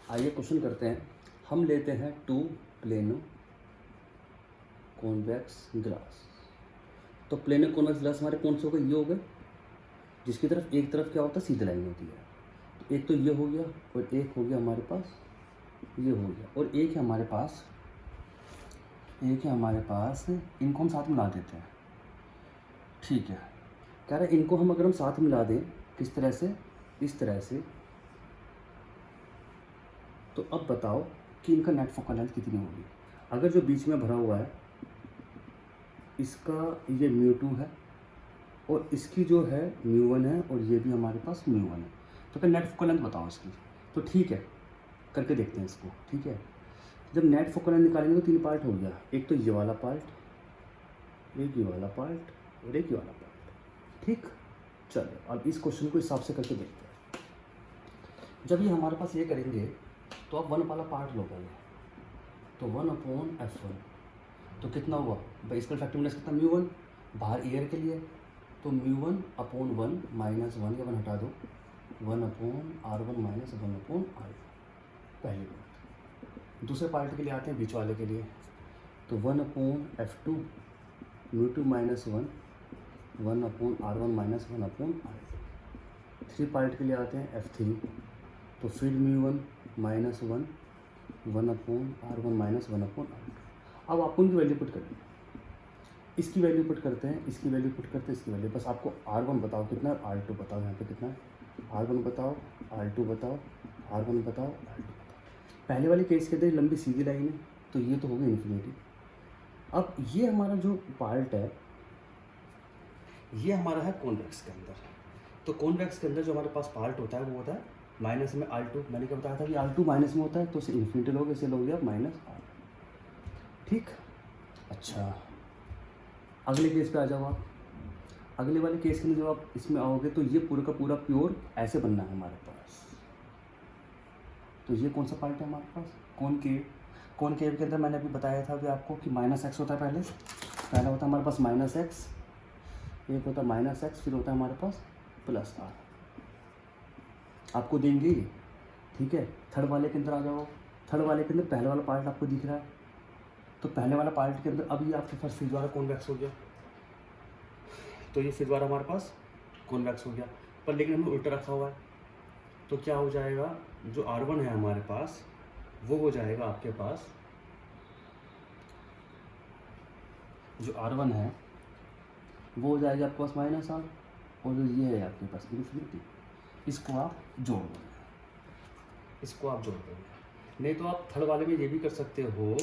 आइए क्वेश्चन करते हैं। हम लेते हैं टू प्लेनो कॉन्वेक्स ग्लास। तो प्लेनो कॉन्वेक्स ग्लास हमारे कौन से हो गए? ये हो गए, जिसकी तरफ एक तरफ क्या होता है, सीधी लाइन होती है। तो एक तो ये हो गया और एक हो गया हमारे पास, ये हो गया, और एक है हमारे पास, इनको हम साथ मिला देते हैं। ठीक है, कह रहे हैं इनको हम अगर हम साथ मिला दें, किस तरह से? इस तरह से। तो अब बताओ कि इनका नेट फोकल लेंथ कितनी होगी? अगर जो बीच में भरा हुआ है इसका ये μ2 है और इसकी जो है μ1 है और ये भी हमारे पास μ1 है, तो फिर नेट फोकल लेंथ बताओ इसकी। तो ठीक है, करके देखते हैं इसको। ठीक है, जब नेट फोकल लेंथ निकालेंगे तो तीन पार्ट हो गया, एक तो ये वाला पार्ट, एक ये वाला पार्ट और एक ये वाला पार्ट। ठीक, चलो अब इस क्वेश्चन को हिसाब से करके देखते हैं। जब ये हमारे पास ये करेंगे तो आप वन वाला पार्ट लो पहले, तो 1/f1, तो कितना हुआ भाई? इसका इफेक्टिवनेस कितना? μ1, बाहर एयर के लिए, तो μ1/1 -1, या 1 हटा दो, 1/r1 - 1/r2। पहली बात। दूसरे पार्ट के लिए आते हैं, बीच वाले के लिए, तो 1/f2, μ2 - 1, 1/r1 - 1/r2। Three part के लिए आते हैं, f3, तो फिर μ1 - 1, 1/r1 - 1/r2। अब आपको उनकी वैल्यू पुट करनी है। इसकी वैल्यू पुट करते हैं, इसकी वैल्यू पुट करते हैं, इसकी वैल्यू। बस आपको r1 बताओ कितना है, r2 बताओ यहाँ पे कितना है, r1 बताओ, r2 बताओ, r1 बताओ, r2 बताओ। पहले वाले केस के अंदर लंबी सीधी लाइन है, तो ये तो हो गई इन्फिनिटी। अब ये हमारा जो पार्ट है, ये हमारा है कॉन्वेक्स के अंदर। तो कॉन्वेक्स के अंदर जो हमारे पास पार्ट होता है वो होता है माइनस में r2। मैंने क्या बताया था कि r2 माइनस में होता है, तो इसे इन्फिनिटी लोगे, इसे लोगे आप -r। ठीक, अच्छा अगले केस पे आ जाओ आप। अगले वाले केस के लिए जब आप इसमें आओगे तो ये पूरा का पूरा प्योर ऐसे बनना है हमारे पास। तो ये कौन सा पार्ट है हमारे पास? कॉनकेव। कॉनकेव के अंदर मैंने अभी बताया था कि आपको कि -x होता है, पहला होता है हमारे पास -x, एक होता है -x, फिर होता है हमारे पास +r। आपको देंगे ये। ठीक है, थर्ड वाले के अंदर आ जाओ। थर्ड वाले के अंदर पहले वाला पार्ट आपको दिख रहा है, तो पहले वाला पार्ट के अंदर अब ये आपके पास फिर द्वारा कॉन्वेक्स हो गया, तो ये फिर द्वारा हमारे पास कॉन्वेक्स हो गया। पर लेकिन हमने उल्टा रखा हुआ है, तो क्या हो जाएगा? जो r1 है हमारे पास वो हो जाएगा आपके पास, जो r1 है वो हो जाएगा आपके पास -r, और जो ये है आपके पास इन्फिनिटी। इसको आप जोड़ दो, इसको आप जोड़ दोगे। नहीं तो आप थर्ड वाले में ये भी कर सकते हो,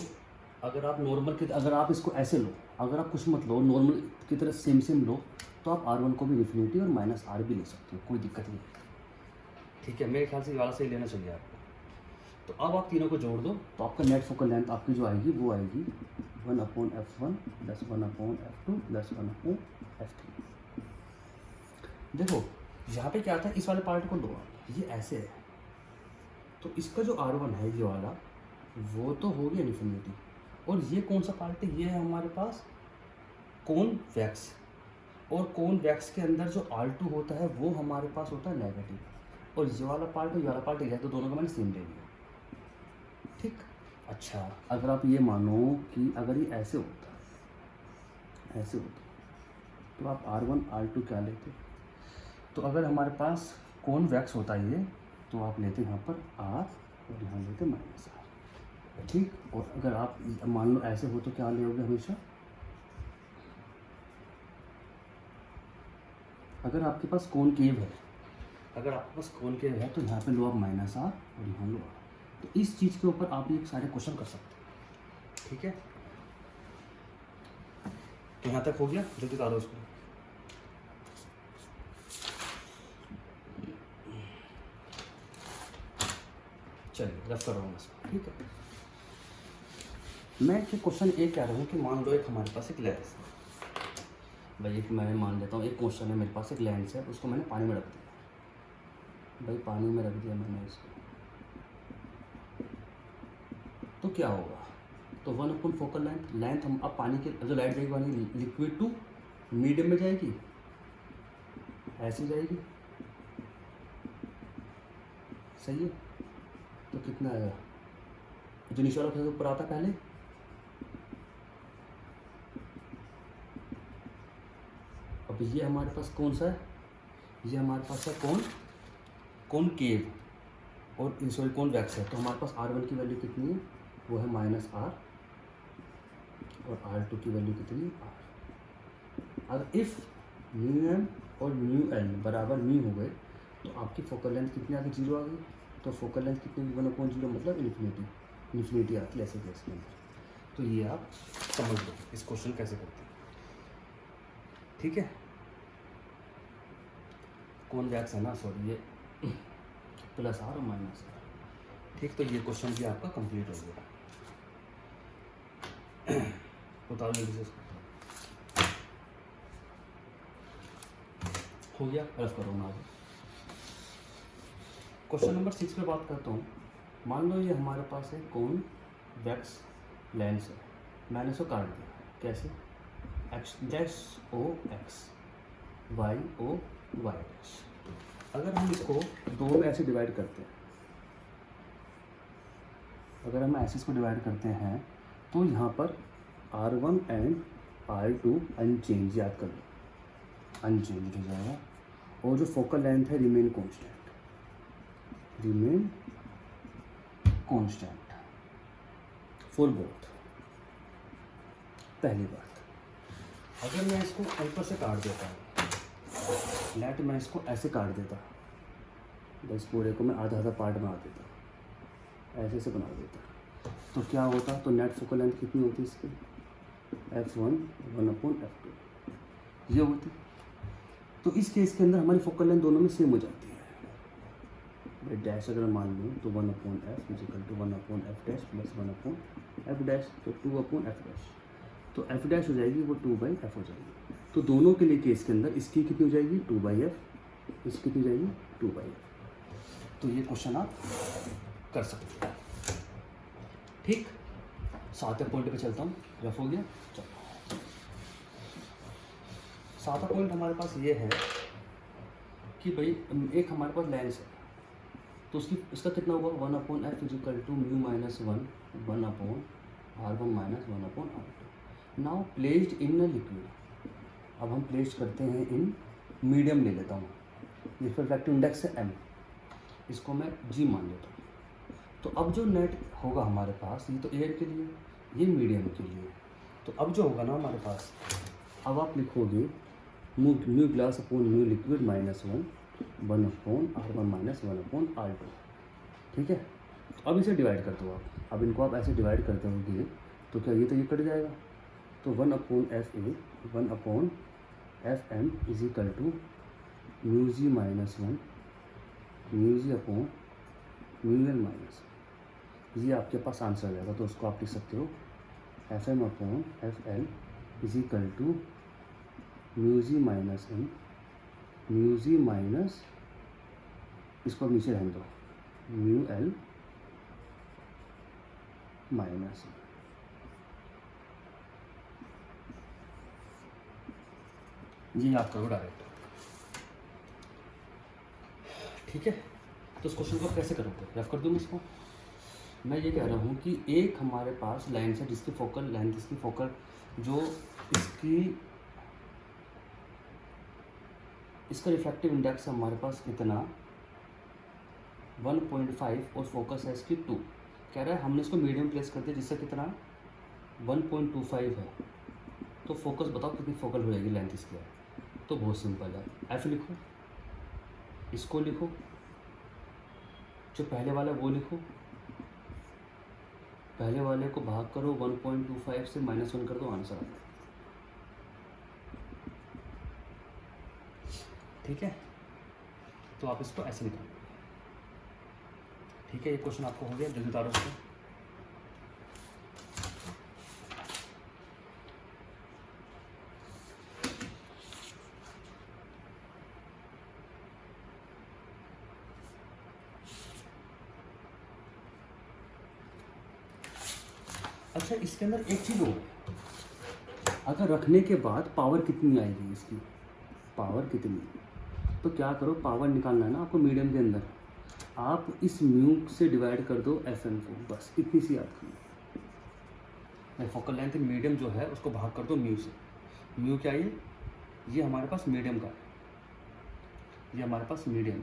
अगर आप नॉर्मल के, अगर आप इसको ऐसे लो, अगर आप कुछ मत लो, नॉर्मल की तरह सेम लो, तो आप r1 को भी इन्फिनिटी और -r भी ले सकते हो, कोई दिक्कत नहीं। ठीक है, मेरे ख्याल से ये वाला सही लेना चाहिए आपको। तो अब आप तीनों को जोड़ दो, तो आपका नेट फोकल लेंथ आपकी जो आएगी वो आएगी 1/f1 + 1/f2 + 1/f3। देखो यहाँ पे क्या था, इस वाले पार्ट को लो आप, ये ऐसे है, तो इसका जो r1 है ये वाला, वो तो हो गया इन्फिनिटी। और ये कौन सा पार्ट है? ये है हमारे पास कॉन्वेक्स, और कॉन्वेक्स के अंदर जो r2 होता है वो हमारे पास होता है नेगेटिव, और ये वाला पार्ट और ये वाला पार्ट है, तो दोनों का मैंने सेम ले लिया। ठीक, अच्छा अगर आप ये मानो कि अगर ये ऐसे होता, तो आप r1 r2 क्या लेते? तो अगर हमारे पास कॉन्वेक्स होता है ये, तो आप लेते यहाँ पर r और यहाँ लेते -r। ठीक, और अगर आप मान लो ऐसे हो तो क्या लोगे हमेशा? अगर आपके पास कॉनकेव है, तो यहाँ पे लो आप -r और यहाँ लो r। तो इस चीज़ के ऊपर आप ये सारे क्वेश्चन कर सकते हैं। ठीक है, तो यहाँ तक हो गया, जल्दी करो इसको। चलिए रफ कर रहा हूँ इसको। ठीक है, मैं क्वेश्चन एक कह रहा हूँ कि मान लो एक हमारे पास एक लेंस है भाई, एक मैं मान लेता हूँ, एक क्वेश्चन है मेरे पास, एक लेंस है, उसको मैंने पानी में रख दिया भाई, पानी में रख दिया मैंने इसको, तो क्या होगा? तो 1/फोकल लेंथ हम, अब पानी के जो लाइट जाएगी पानी लिक्विड टू मीडियम में जाएगी, ऐसे जाएगी, सही है। तो कितना आएगा, जो नीचे वाला सबसे ऊपर आता पहले, अब ये हमारे पास कौन सा है, ये हमारे पास है कौन केव और सॉरी कौन वैक्स है। तो हमारे पास R1 की वैल्यू कितनी है, वो है -R और R2 की वैल्यू कितनी R। अगर इफ़ μm और μl बराबर μ हो गए तो आपकी फोकल लेंथ कितनी आ गई, 0 आ गई। तो फोकल लेंथ कितनी 1/0 मतलब इन्फिनिटी आती है ऐसे केस के अंदर। तो ये आप समझ लो इस क्वेश्चन कैसे करते हैं, ठीक है। कौन वैक्स है ना, सॉरी ये +R और -R, ठीक। तो ये क्वेश्चन भी आपका कंप्लीट हो गया। उतारो जल्दी से, हो गया, रफ करो ना। क्वेश्चन नंबर 6 पे बात करता हूँ। मान लो ये हमारे पास है कौन वैक्स लेंस है, मैंने इसको काट दिया, कैसे, x'(O(x), y'(O)(y'). अगर हम इसको दो में ऐसे डिवाइड करते हैं, अगर हम ऐसे इसको डिवाइड करते हैं तो यहाँ पर R1 एंड R2 अनचेंज, याद कर लो, अनचेंज हो जाएगा। और जो फोकल लेंथ है रिमेन कांस्टेंट फॉर बोथ। पहली बात, अगर मैं इसको ऊपर से काट देता हूँ, लेट मैं इसको ऐसे काट देता, बस पूरे को मैं आधा पार्ट बना देता, ऐसे से बना देता, तो क्या होता, तो नेट फोकल लेंथ कितनी होती इसकी, f1 1/f2 ये होती। तो इस केस के अंदर हमारी फोकल लेंथ दोनों में सेम हो जाती है। भाई डैश अगर मान लूँ तो 1/f = 1/f' + 1/f', तो 2/f', तो f' हो जाएगी वो 2/f हो जाएगी। तो दोनों के लिए केस के अंदर इसकी कितनी हो जाएगी 2/f, इसकी कितनी हो जाएगी 2/f। तो ये क्वेश्चन आप कर सकते हैं, ठीक। 7वें पॉइंट पे चलता हूँ, रफ हो गया। चलो 7वां पॉइंट हमारे पास ये है कि भाई एक हमारे पास लेंस है, तो इसका कितना होगा 1/f = μ-1 1/R1 - 1/R2। Now placed in a liquid, अब हम प्लेस करते हैं इन मीडियम, ले लेता हूँ, ये रिफ्रैक्टिव इंडेक्स है m, इसको मैं g मान लेता हूँ। तो अब जो नेट होगा हमारे पास, ये तो एयर के लिए, ये मीडियम के लिए। तो अब जो होगा ना हमारे पास, अब आप लिखोगे μ glass upon μ liquid -1 1/R1 - 1/R2, ठीक है। तो अब इसे डिवाइड कर दो आप, अब इनको आप ऐसे डिवाइड करते होंगे तो क्या ये तो ये कट जाएगा, तो 1/FA 1/FM = μg - 1 μg upon μl-, ये आपके पास आंसर आ जाएगा। तो उसको आप लिख सकते हो FM/FL = μg - n μg - इसको नीचे रहने दो μl - ये याद करो डायरेक्ट, ठीक है। तो इस क्वेश्चन को आप कैसे करोगे, रेफ कर दूँ मैं इसको। मैं ये कह रहा हूँ कि एक हमारे पास लाइन है जिसकी फोकल लेंथ, इसकी फोकल जो इसका रिफ्रैक्टिव इंडेक्स हमारे पास कितना 1.5 और फोकस है इसकी 2। कह रहा है हमने इसको मीडियम प्लेस कर दिया जिससे कितना 1.25 है। तो फोकस बताओ कितनी फोकल हो जाएगी लेंथ इसकी। तो बहुत सिंपल है, एफ लिखो, इसको लिखो, जो पहले वाला वो लिखो, पहले वाले को भाग करो 1.25 से -1 कर दो, आंसर आ जाए। ठीक है, तो आप इसको ऐसे निकालो। ठीक है, ये क्वेश्चन आपको हो गया, जल्दी उतारो इसको। अच्छा, इसके अंदर एक चीज़ हो, अगर रखने के बाद पावर कितनी आएगी, इसकी पावर कितनी, तो क्या करो, पावर निकालना है ना आपको मीडियम के अंदर। आप इस म्यू से डिवाइड कर दो एफ एन को, बस इतनी सी याद करनी। फोकल लेंथ मीडियम जो है उसको भाग कर दो म्यू से। म्यू क्या है? ये हमारे पास मीडियम का है, ये हमारे पास मीडियम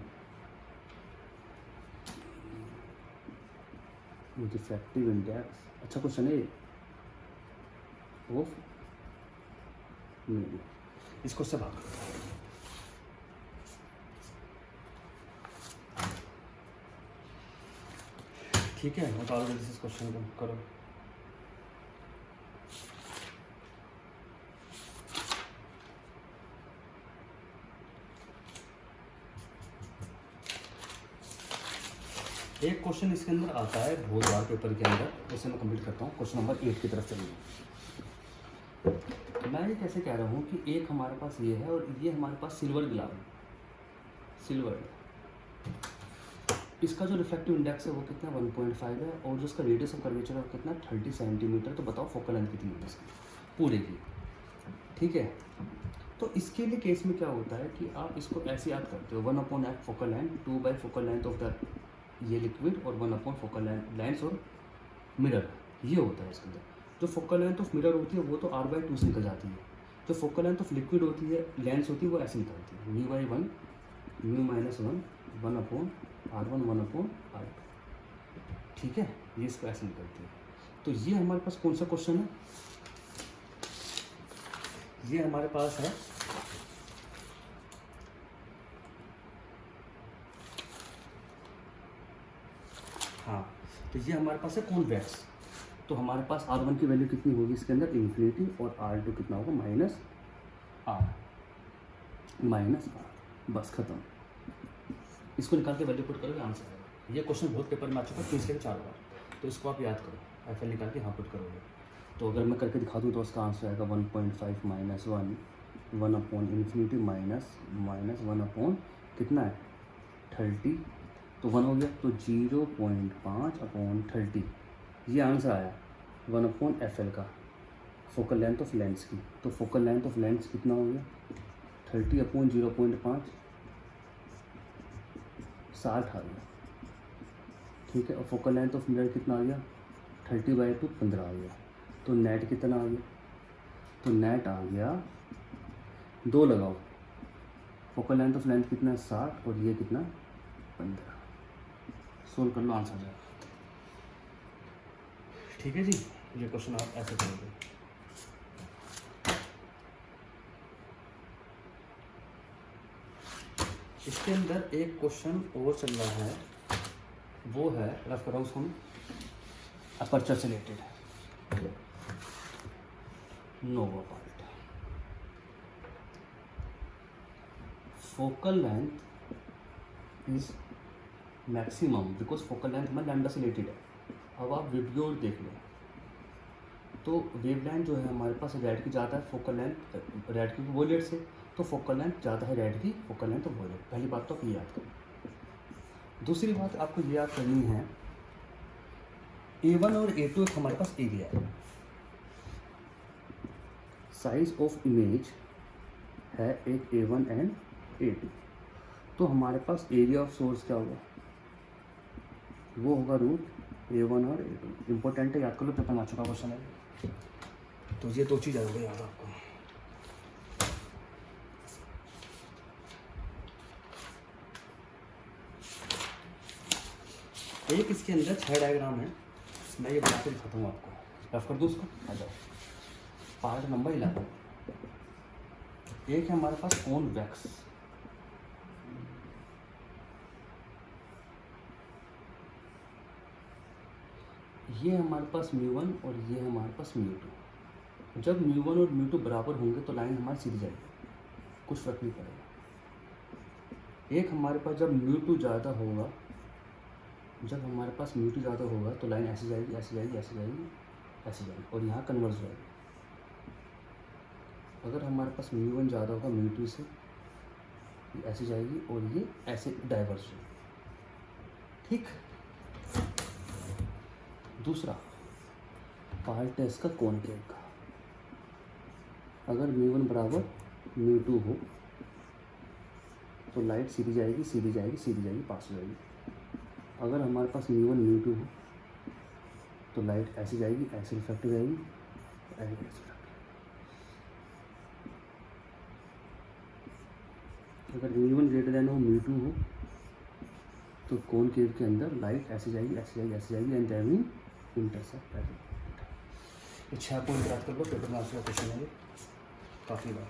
डिफ्रैक्टिव इंडेक्स। अच्छा क्वेश्चन है ऑफ मीडियम, इसको से भाग करो। ठीक है, निकालो जल्दी से इस क्वेश्चन को करो। एक क्वेश्चन इसके अंदर आता है बहुत बार पेपर के अंदर, उसे मैं कंप्लीट करता हूँ। क्वेश्चन नंबर 8 की तरफ चलिए। मैं ये कैसे कह रहा हूँ कि एक हमारे पास ये है और ये हमारे पास सिल्वर ग्लास है, सिल्वर। इसका जो रिफ्रैक्टिव इंडेक्स है वो कितना 1.5 है, और जो इसका रेडियस ऑफ कर्वेचर है वो कितना 30 सेंटीमीटर। तो बताओ फोकल लेंथ कितनी है इसकी पूरे की। ठीक है, तो इसके लिए केस में क्या होता है कि आप इसको ऐसे याद करते हो 1/f focal length, 2 focal length of the ये लिक्विड, और 1 फोकल लेंथ और मिरर, ये होता है इसके अंदर। जो फोकल लेंथ ऑफ मिरर होती है वो तो r/2 से निकल जाती है, जो फोकल लेंथ ऑफ लिक्विड होती है, लेंस होती है, वो ऐसे निकलती है μ/1 μ-1 1/r1 1/r2। ठीक है, ये इसको ऐसे निकलती है। तो ये हमारे पास कौन सा क्वेश्चन है? ये हमारे पास है हाँ, तो ये हमारे पास है कॉन्वेक्स। तो हमारे पास R1 की वैल्यू कितनी होगी इसके अंदर इन्फिनिटी, और R2 कितना होगा -R, बस खत्म। इसको निकाल के वैल्यू पुट करोगे आंसर आएगा। ये क्वेश्चन बहुत पेपर में आ चुका है, पिछले 4 बार, तो इसको आप याद करो। FL निकाल के यहाँ पुट करोगे तो अगर मैं करके दिखा दूँ तो उसका आंसर आएगा 1.5 -1 1/∞ -1 कितना है 30, तो 1 हो गया, तो 0.5/30 ये आंसर आया 1/FL का, फोकल लेंथ ऑफ लेंस की। तो फोकल लेंथ ऑफ लेंस कितना हो गया 30/0.5 60 आ गया। ठीक है, और फोकल लेंथ ऑफ मिरर कितना आ गया 30/2 15 आ गया। तो नेट कितना आ गया? तो नेट आ गया 2 लगाओ, फोकल लेंथ ऑफ लेंथ कितना 60 और ये कितना 15। सोल्व कर लो, आंसर आ जाएगा। ठीक है जी, ये क्वेश्चन आप ऐसे करोगे। इसके अंदर एक क्वेश्चन और चल रहा है, वो है रफ कर रहा हूँ उसको मैं, अपर्चर से रिलेटेड है, नोवा part. Focal length is maximum because focal length हमारे लैम्डा से रिलेटेड है। अब आप वीडियो देख लो, तो वेवलेंथ जो है हमारे पास रेड की ज़्यादा है, फोकल लेंथ रेड की वॉयलेट से, तो फोकल लेंथ ज़्यादा है रेड की, फोकल लेंथ ऑफ वॉयलेट। पहली बात तो आप ये याद करो। दूसरी बात आपको ये याद करनी है, A1 और A2 एक हमारे पास एरिया है, साइज ऑफ इमेज है एक A1 एंड A2। तो हमारे पास एरिया ऑफ सोर्स क्या होगा, वो होगा √A1 और A2। इंपॉर्टेंट है, याद कर लो, पेपर में आ चुका क्वेश्चन है। तो ये 2 चीज़ आएगी याद आपको। एक इसके अंदर 6 डायग्राम है, मैं ये बना के दिखाता हूँ आपको। रफ कर दूँ उसको, आ जाओ। Part number 11। एक है हमारे पास कॉन्वेक्स, ये हमारे पास μ1 और ये हमारे पास μ2। जब μ1 और μ2 बराबर होंगे तो लाइन हमारी सीधी जाएगी, कुछ फर्क नहीं पड़ेगा। एक हमारे पास जब μ2 ज़्यादा होगा, जब हमारे पास μ2 ज़्यादा होगा तो लाइन ऐसे जाएगी, ऐसे जाएगी, ऐसे जाएगी, ऐसे जाएगी, और यहाँ कन्वर्स हो जाएगी। अगर हमारे पास μ1 ज़्यादा होगा μ2 से, ये ऐसे जाएगी और ये ऐसे डाइवर्स होगी। ठीक। दूसरा पार्ट है इसका कॉनकेव का। अगर μ1 बराबर μ2 हो तो लाइट सीधी जाएगी, सीधी जाएगी, सीधी जाएगी, पास हो जाएगी। अगर हमारे पास म्यू 1 म्यू 2 हो तो लाइट ऐसे जाएगी, ऐसे रिफ्लेक्ट हो जाएगी, ऐसे रिफ्लेक्ट। अगर म्यू 1 ग्रेटर देन हो म्यू 2 हो तो कोन केव के अंदर लाइट ऐसे जाएगी, ऐसे जाएगी, ऐसे जाएगी, एंड देन वी इंटरसेक्ट। ये 6 पॉइंट याद कर लो, पेपर में आपसे क्वेश्चन है ये काफ़ी बार।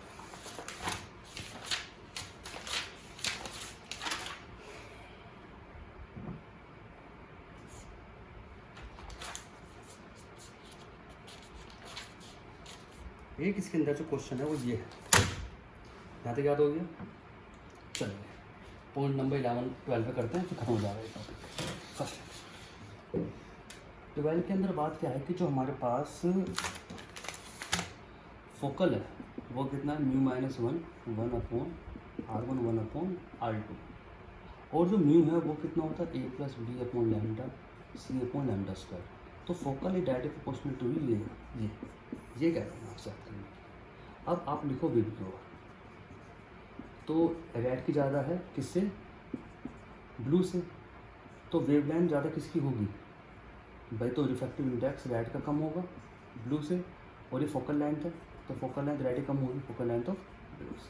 एक इसके अंदर जो क्वेश्चन है वो ये है, यहाँ तक याद हो गया। चलिए पॉइंट नंबर 11 12 पे करते हैं, फिर खत्म हो जाएगा ये टॉपिक। फर्स्ट 12 के अंदर बात क्या है कि जो हमारे पास फोकल है वो कितना है, mu -1 1 upon R1 1 upon R2, और जो म्यू है वो कितना होता है a plus B upon lambda C upon lambda square. तो focal is directly proportional to ये कह रहा हूँ आपसे। अब आप लिखो वेव क्यू, तो रेड की ज़्यादा है किससे, ब्लू से, तो वेवलेंथ ज़्यादा किसकी होगी भाई, तो रिफ्रैक्टिव इंडेक्स रेड का कम होगा ब्लू से, और ये फोकल लेंथ है तो फोकल लेंथ रेड ही कम होगी फोकल लेंथ ऑफ ब्लू से।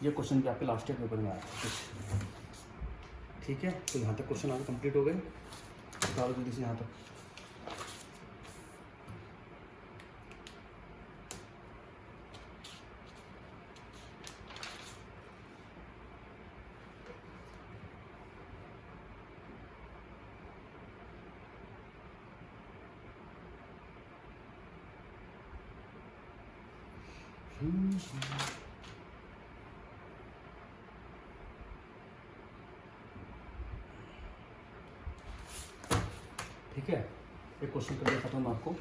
ये क्वेश्चन भी आपके लास्ट ईयर पेपर में आया है। ठीक है, तो यहाँ तक क्वेश्चन आपके कंप्लीट हो गए। तो जल्दी से यहाँ तक। ठीक है, एक क्वेश्चन कर दिया खत्म आपको।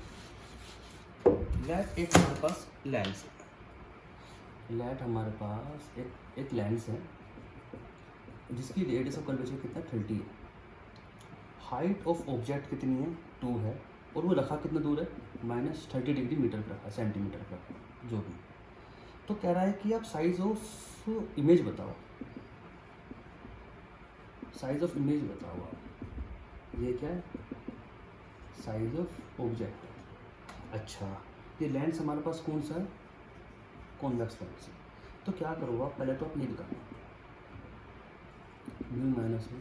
लेट एक हमारे पास लेंस है, लेट हमारे पास एक लेंस है जिसकी रेडियस ऑफ कर्वेचर कितना 30 है, हाइट ऑफ ऑब्जेक्ट कितनी है 2 है, और वो रखा कितना दूर है -30 डिग्री मीटर पर रखा, सेंटीमीटर पर रखा, जो भी। तो कह रहा है कि आप साइज ऑफ इमेज बताओ, साइज ऑफ इमेज बताओ आप। ये क्या है, साइज ऑफ ऑब्जेक्ट। अच्छा, ये लेंस हमारे पास कौन सा है, कॉन्वेक्स लेंस। तो क्या करो आप, पहले तो आप ये निकालो म्यू -1 ऐसे।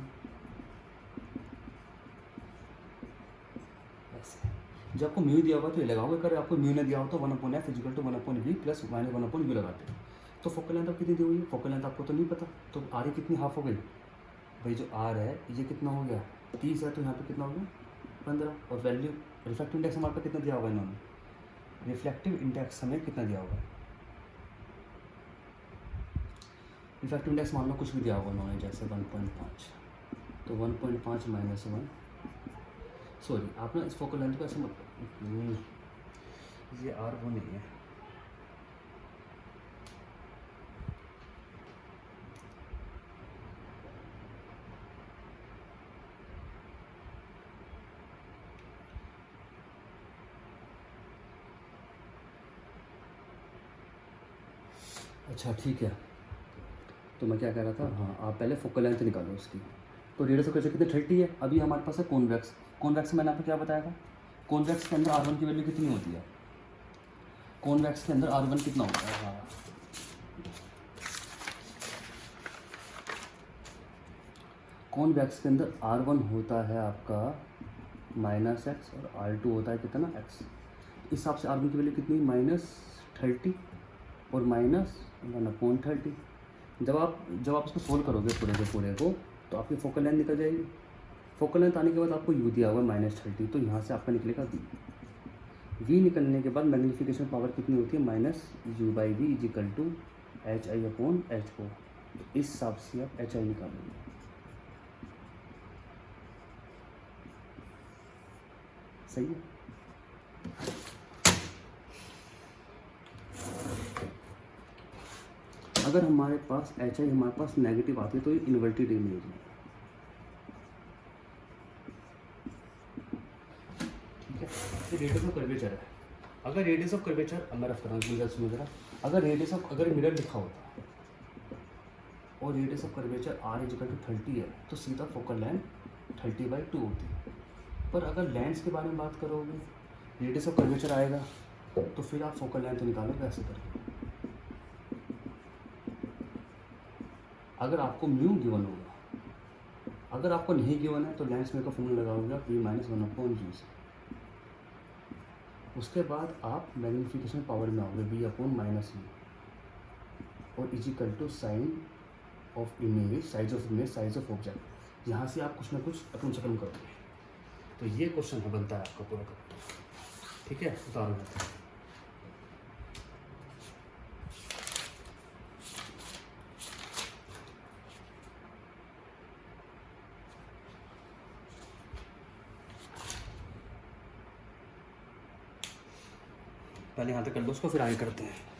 जब आपको म्यू दिया होगा तो ये लगाओगे, अगर आपको म्यू नहीं दिया हो तो 1/f equal to 1/v plus -1/u लगाते हैं। तो फोकल लेंथ आप कितनी दी हुई है, फोकल लेंथ आपको तो नहीं पता, तो आर कितनी हाफ हो गई भाई, जो आर है ये कितना हो गया 30 है, तो यहाँ पे कितना हो गया 15, और वैल्यू रिफ्लेक्टिव इंडेक्स हमारे पास कितना दिया होगा इन्होंने, रिफ्लेक्टिव इंडेक्स हमें कितना दिया होगा, रिफ्लेक्टिव इंडेक्स मान लो कुछ भी दिया होगा उन्होंने, जैसे 1.5, तो 1.5 -1, सॉरी आप ना इस फोकल लेंथ को ऐसे मत, ये आर वो नहीं है, अच्छा ठीक है। तो मैं क्या कह रहा था, हाँ आप पहले फोकल लेंथ निकालो उसकी। तो रेडियस ऑफ कर्वेचर कितने 30 है। अभी हमारे पास है कॉन्वेक्स, कॉन्वेक्स मैंने आपको क्या बताया था, कॉन्वेक्स के अंदर R1 की वैल्यू कितनी होती है, कॉन्वेक्स के अंदर R1 कितना होता है, हाँ कॉन्वेक्स के अंदर R1 होता है आपका -x और R2 होता है कितना x। इस हिसाब से R1 की वैल्यू कितनी -30 और -1/30। जब आप इसको सोल्व करोगे पूरे के पूरे को तो आपकी फोकल लेंथ निकल जाएगी। फोकल लेंथ आने के बाद आपको u दिया होगा -30, तो यहाँ से आपका निकलेगा v निकलने के बाद मैग्नीफिकेशन पावर कितनी होती है -u/v इजिकल टू HI/HO। इस हिसाब से आप HI निकालोगे। सही है। अगर हमारे पास HI हमारे पास नेगेटिव आती है तो ये इन्वर्टेड इमेज है, ठीक है। ये रेडियस ऑफ कर्वेचर है। अगर रेडियस ऑफ कर्वेचर, मैं रफ कर रहा हूँ सुनो जरा, अगर रेडियस ऑफ, अगर मिरर लिखा होता और रेडियस ऑफ कर्वेचर R = 30 है तो सीधा फोकल लेंथ 30/2 होती है। पर अगर लेंस के बारे में बात करोगे, रेडियस ऑफ कर्वेचर आएगा, तो फिर आप फोकल लेंथ निकालोगे ऐसे करके। अगर आपको म्यू गिवन होगा, अगर आपको नहीं गिवन है तो लेंस में का फॉर्मूला लगाओगे V - 1/u से। उसके बाद आप मैग्नीफिकेशन पावर में आओगे V/-u और is equal to sign of image, size of image, size of object. यहाँ से आप कुछ ना कुछ अकम सकम करोगे। तो ये क्वेश्चन है बनता है आपका पूरा का। ठीक है, उतारो। पहले यहाँ तक कर लो उसको, फिर आगे करते हैं।